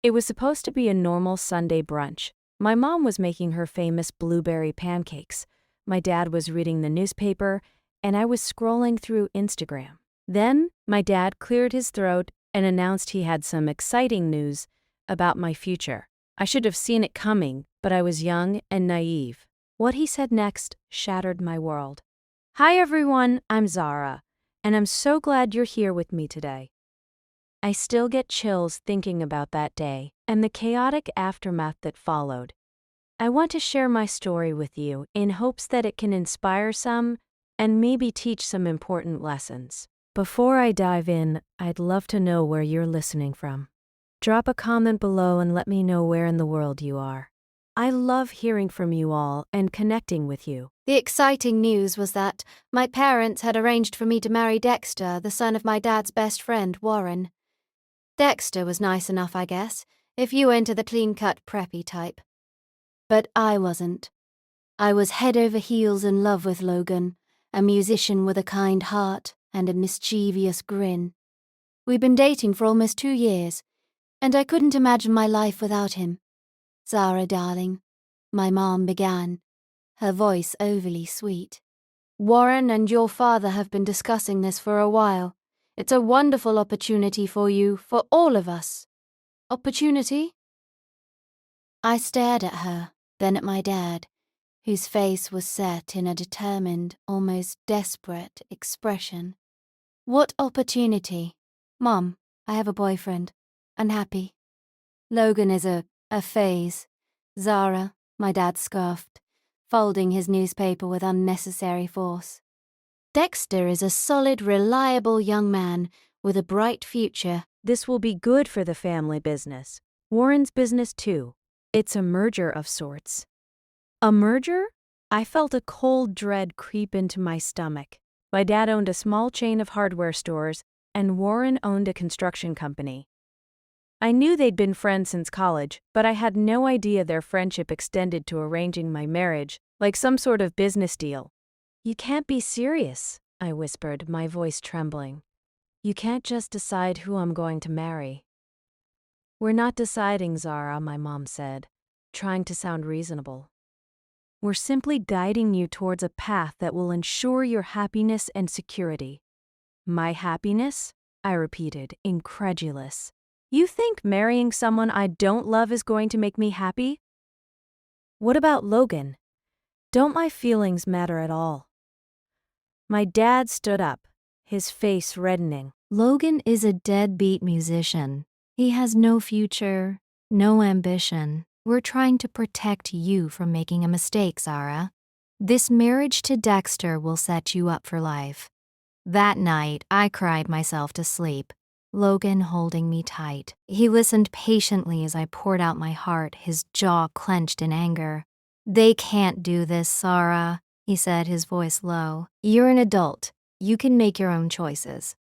It was supposed to be a normal Sunday brunch. My mom was making her famous blueberry pancakes. My dad was reading the newspaper, and I was scrolling through Instagram. Then, my dad cleared his throat and announced he had some exciting news about my future. I should have seen it coming, but I was young and naive. What he said next shattered my world. "Hi everyone, I'm Zara, and I'm so glad you're here with me today." I still get chills thinking about that day and the chaotic aftermath that followed. I want to share my story with you in hopes that it can inspire some and maybe teach some important lessons. Before I dive in, I'd love to know where you're listening from. Drop a comment below and let me know where in the world you are. I love hearing from you all and connecting with you. The exciting news was that my parents had arranged for me to marry Dexter, the son of my dad's best friend, Warren. Dexter was nice enough, I guess, if you were into the clean-cut preppy type. But I wasn't. I was head over heels in love with Logan, a musician with a kind heart and a mischievous grin. We'd been dating for almost 2 years, and I couldn't imagine my life without him. "Zara, darling," my mom began, her voice overly sweet. "Warren and your father have been discussing this for a while. It's a wonderful opportunity for you, for all of us." "Opportunity?" I stared at her, then at my dad, whose face was set in a determined, almost desperate expression. "What opportunity?" "Mom, I have a boyfriend. Unhappy. Logan is a phase." "Zara," my dad scoffed, folding his newspaper with unnecessary force. "Dexter is a solid, reliable young man with a bright future." This will be good for the family business. Warren's business too. It's a merger of sorts. A merger? I felt a cold dread creep into my stomach. My dad owned a small chain of hardware stores, and Warren owned a construction company. I knew they'd been friends since college, but I had no idea their friendship extended to arranging my marriage, like some sort of business deal. "You can't be serious," I whispered, my voice trembling. "You can't just decide who I'm going to marry." "We're not deciding, Zara," my mom said, trying to sound reasonable. "We're simply guiding you towards a path that will ensure your happiness and security." "My happiness?" I repeated, incredulous. "You think marrying someone I don't love is going to make me happy?" "What about Logan? Don't my feelings matter at all?" My dad stood up, his face reddening. "Logan is a deadbeat musician. He has no future, no ambition. We're trying to protect you from making a mistake, Zara. This marriage to Dexter will set you up for life." That night, I cried myself to sleep, Logan holding me tight. He listened patiently as I poured out my heart, his jaw clenched in anger. "They can't do this, Zara," he said, his voice low. "You're an adult. You can make your own choices."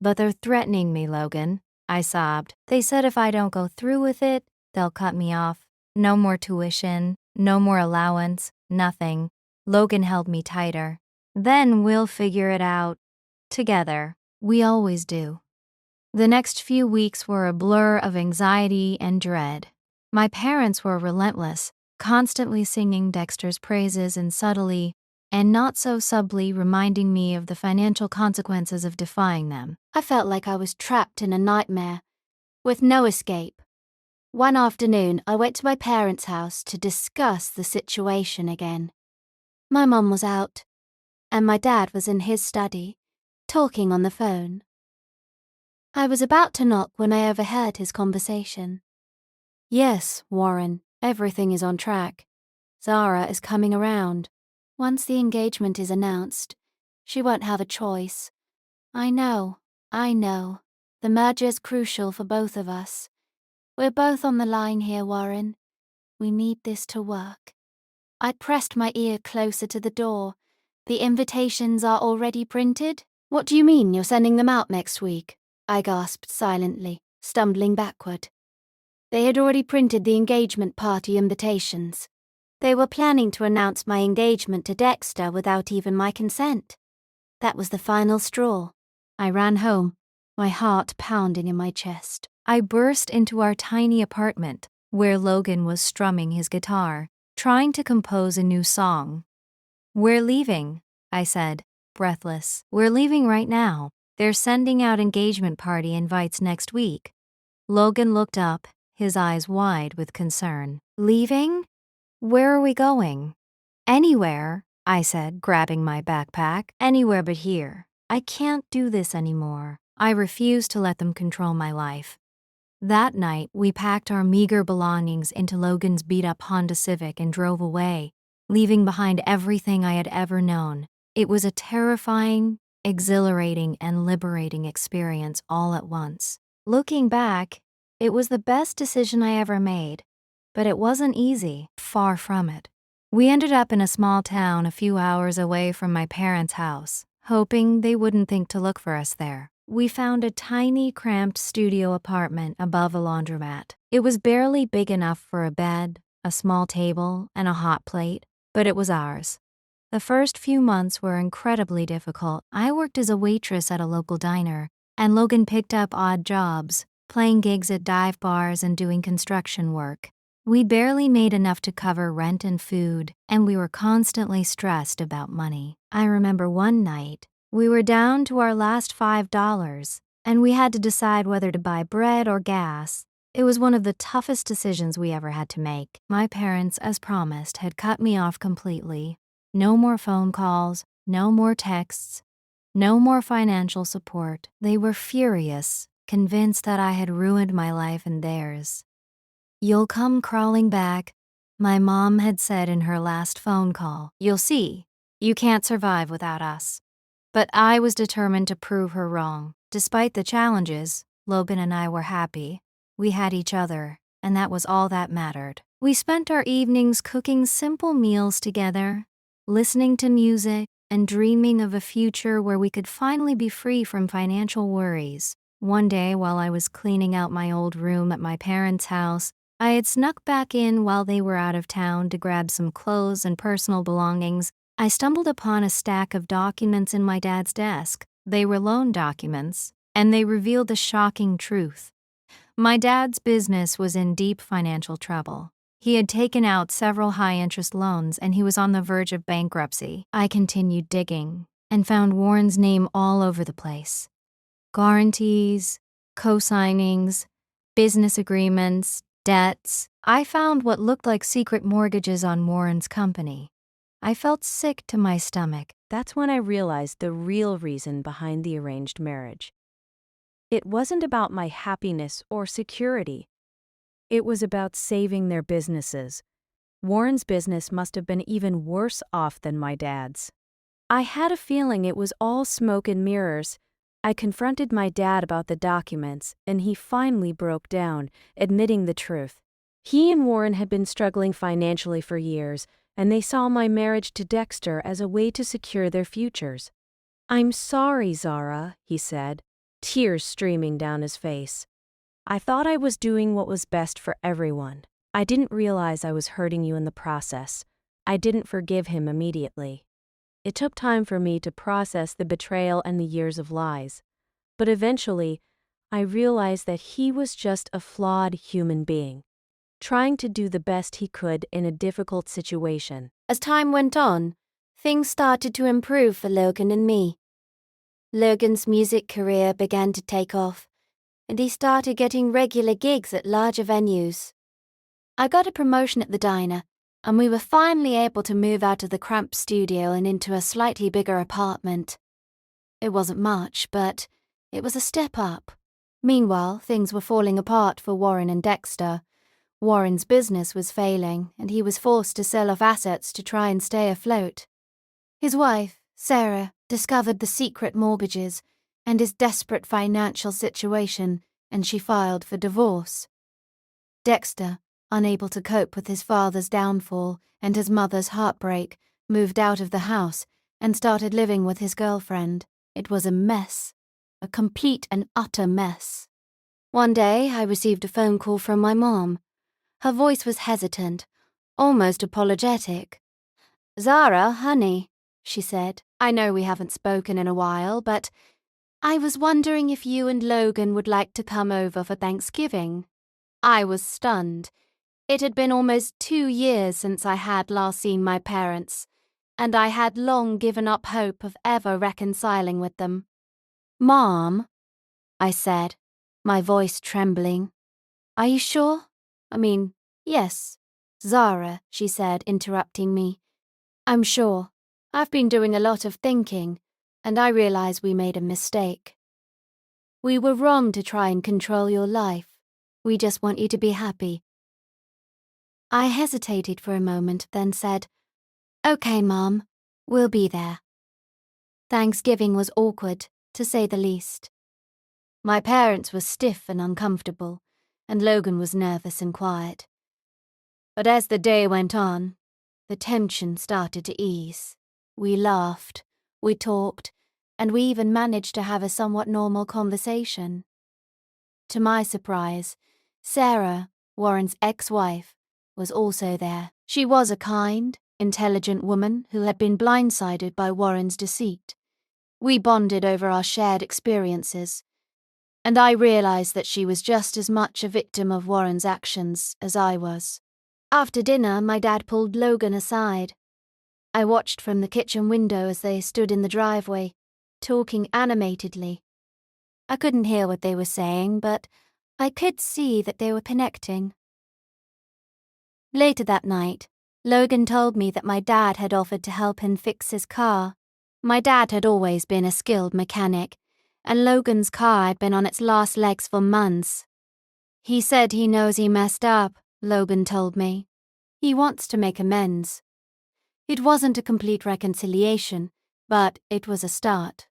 "But they're threatening me, Logan," I sobbed. "They said if I don't go through with it, they'll cut me off. No more tuition, no more allowance, nothing." Logan held me tighter. "Then we'll figure it out. Together. We always do." The next few weeks were a blur of anxiety and dread. My parents were relentless, constantly singing Dexter's praises and subtly, and not so subtly, reminding me of the financial consequences of defying them. I felt like I was trapped in a nightmare, with no escape. One afternoon, I went to my parents' house to discuss the situation again. My mum was out, and my dad was in his study, talking on the phone. I was about to knock when I overheard his conversation. "Yes, Warren, everything is on track. Zara is coming around. Once the engagement is announced, she won't have a choice. I know. The merger's crucial for both of us. We're both on the line here, Warren. We need this to work." I pressed my ear closer to the door. "The invitations are already printed?" "What do you mean you're sending them out next week?" I gasped silently, stumbling backward. They had already printed the engagement party invitations. They were planning to announce my engagement to Dexter without even my consent. That was the final straw. I ran home, my heart pounding in my chest. I burst into our tiny apartment, where Logan was strumming his guitar, trying to compose a new song. "We're leaving," I said, breathless. "We're leaving right now. They're sending out engagement party invites next week." Logan looked up, his eyes wide with concern. "Leaving? Where are we going?" "Anywhere," I said, grabbing my backpack. "Anywhere but here. I can't do this anymore." I refused to let them control my life. That night, we packed our meager belongings into Logan's beat-up Honda Civic and drove away, leaving behind everything I had ever known. It was a terrifying, exhilarating, and liberating experience all at once. Looking back, it was the best decision I ever made, but it wasn't easy, far from it. We ended up in a small town a few hours away from my parents' house, hoping they wouldn't think to look for us there. We found a tiny, cramped studio apartment above a laundromat. It was barely big enough for a bed, a small table, and a hot plate, but it was ours. The first few months were incredibly difficult. I worked as a waitress at a local diner, and Logan picked up odd jobs, playing gigs at dive bars and doing construction work. We barely made enough to cover rent and food, and we were constantly stressed about money. I remember one night, we were down to our last $5, and we had to decide whether to buy bread or gas. It was one of the toughest decisions we ever had to make. My parents, as promised, had cut me off completely. No more phone calls, no more texts, no more financial support. They were furious, convinced that I had ruined my life and theirs. "You'll come crawling back," my mom had said in her last phone call. "You'll see, you can't survive without us." But I was determined to prove her wrong. Despite the challenges, Logan and I were happy. We had each other, and that was all that mattered. We spent our evenings cooking simple meals together, listening to music, and dreaming of a future where we could finally be free from financial worries. One day, while I was cleaning out my old room at my parents' house, I had snuck back in while they were out of town to grab some clothes and personal belongings. I stumbled upon a stack of documents in my dad's desk. They were loan documents, and they revealed a shocking truth. My dad's business was in deep financial trouble. He had taken out several high-interest loans, and he was on the verge of bankruptcy. I continued digging and found Warren's name all over the place. Guarantees, co-signings, business agreements, debts. I found what looked like secret mortgages on Warren's company. I felt sick to my stomach. That's when I realized the real reason behind the arranged marriage. It wasn't about my happiness or security. It was about saving their businesses. Warren's business must have been even worse off than my dad's. I had a feeling it was all smoke and mirrors. I confronted my dad about the documents, and he finally broke down, admitting the truth. He and Warren had been struggling financially for years, and they saw my marriage to Dexter as a way to secure their futures. "I'm sorry, Zara," he said, tears streaming down his face. "I thought I was doing what was best for everyone. I didn't realize I was hurting you in the process. I didn't forgive him immediately." It took time for me to process the betrayal and the years of lies. But eventually, I realized that he was just a flawed human being, trying to do the best he could in a difficult situation. As time went on, things started to improve for Logan and me. Logan's music career began to take off, and he started getting regular gigs at larger venues. I got a promotion at the diner, and we were finally able to move out of the cramped studio and into a slightly bigger apartment. It wasn't much, but it was a step up. Meanwhile, things were falling apart for Warren and Dexter. Warren's business was failing, and he was forced to sell off assets to try and stay afloat. His wife, Sarah, discovered the secret mortgages and his desperate financial situation, and she filed for divorce. Dexter, unable to cope with his father's downfall and his mother's heartbreak, moved out of the house and started living with his girlfriend. It was a mess, a complete and utter mess. One day, I received a phone call from my mom. Her voice was hesitant, almost apologetic. "Zara, honey," she said, "I know we haven't spoken in a while, but I was wondering if you and Logan would like to come over for Thanksgiving. I was stunned. It had been almost 2 years since I had last seen my parents, and I had long given up hope of ever reconciling with them. "Mom," I said, my voice trembling. "Are you sure? Yes, Zara," she said, interrupting me. "I'm sure. I've been doing a lot of thinking, and I realize we made a mistake. We were wrong to try and control your life. We just want you to be happy." I hesitated for a moment, then said, "Okay, Mom, we'll be there." Thanksgiving was awkward, to say the least. My parents were stiff and uncomfortable, and Logan was nervous and quiet. But as the day went on, the tension started to ease. We laughed, we talked, and we even managed to have a somewhat normal conversation. To my surprise, Sarah, Warren's ex-wife, was also there. She was a kind, intelligent woman who had been blindsided by Warren's deceit. We bonded over our shared experiences, and I realized that she was just as much a victim of Warren's actions as I was. After dinner, my dad pulled Logan aside. I watched from the kitchen window as they stood in the driveway, talking animatedly. I couldn't hear what they were saying, but I could see that they were connecting. Later that night, Logan told me that my dad had offered to help him fix his car. My dad had always been a skilled mechanic, and Logan's car had been on its last legs for months. "He said he knows he messed up," Logan told me. "He wants to make amends." It wasn't a complete reconciliation, but it was a start.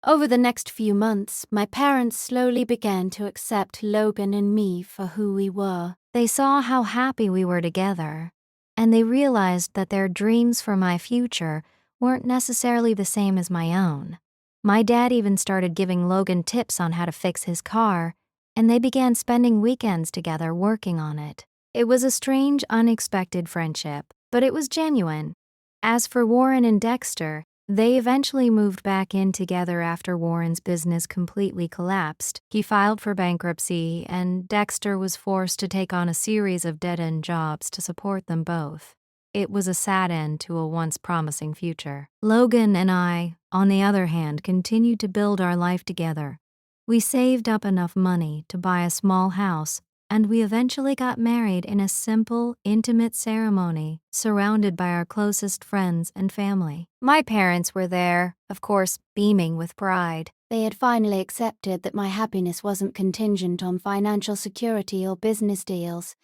Over the next few months, my parents slowly began to accept Logan and me for who we were. They saw how happy we were together, and they realized that their dreams for my future weren't necessarily the same as my own. My dad even started giving Logan tips on how to fix his car, and they began spending weekends together working on it. It was a strange, unexpected friendship, but it was genuine. As for Warren and Dexter, they eventually moved back in together after Warren's business completely collapsed. He filed for bankruptcy, and Dexter was forced to take on a series of dead-end jobs to support them both. It was a sad end to a once promising future. Logan and I, on the other hand, continued to build our life together. We saved up enough money to buy a small house, and we eventually got married in a simple, intimate ceremony surrounded by our closest friends and family. My parents were there, of course, beaming with pride. They had finally accepted that my happiness wasn't contingent on financial security or business deals.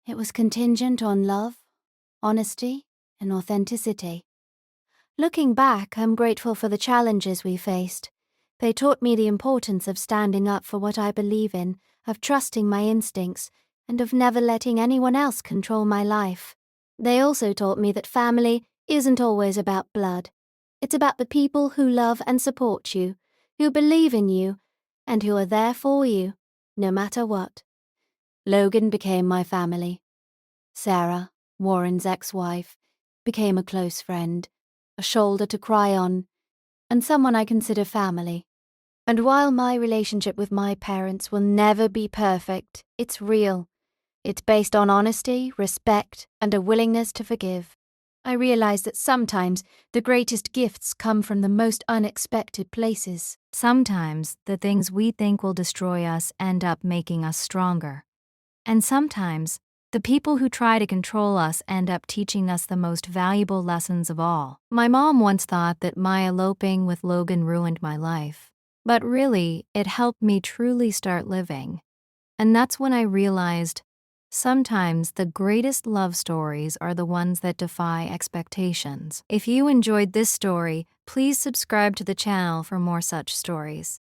It was contingent on love, honesty, and authenticity. Looking back, I'm grateful for the challenges we faced. They taught me the importance of standing up for what I believe in, of trusting my instincts, and of never letting anyone else control my life. They also taught me that family isn't always about blood. It's about the people who love and support you, who believe in you, and who are there for you, no matter what. Logan became my family. Sarah, Warren's ex-wife, became a close friend, a shoulder to cry on, and someone I consider family. And while my relationship with my parents will never be perfect, it's real. It's based on honesty, respect, and a willingness to forgive. I realize that sometimes the greatest gifts come from the most unexpected places. Sometimes the things we think will destroy us end up making us stronger. And sometimes the people who try to control us end up teaching us the most valuable lessons of all. My mom once thought that my eloping with Logan ruined my life. But really, it helped me truly start living. And that's when I realized sometimes the greatest love stories are the ones that defy expectations. If you enjoyed this story, please subscribe to the channel for more such stories.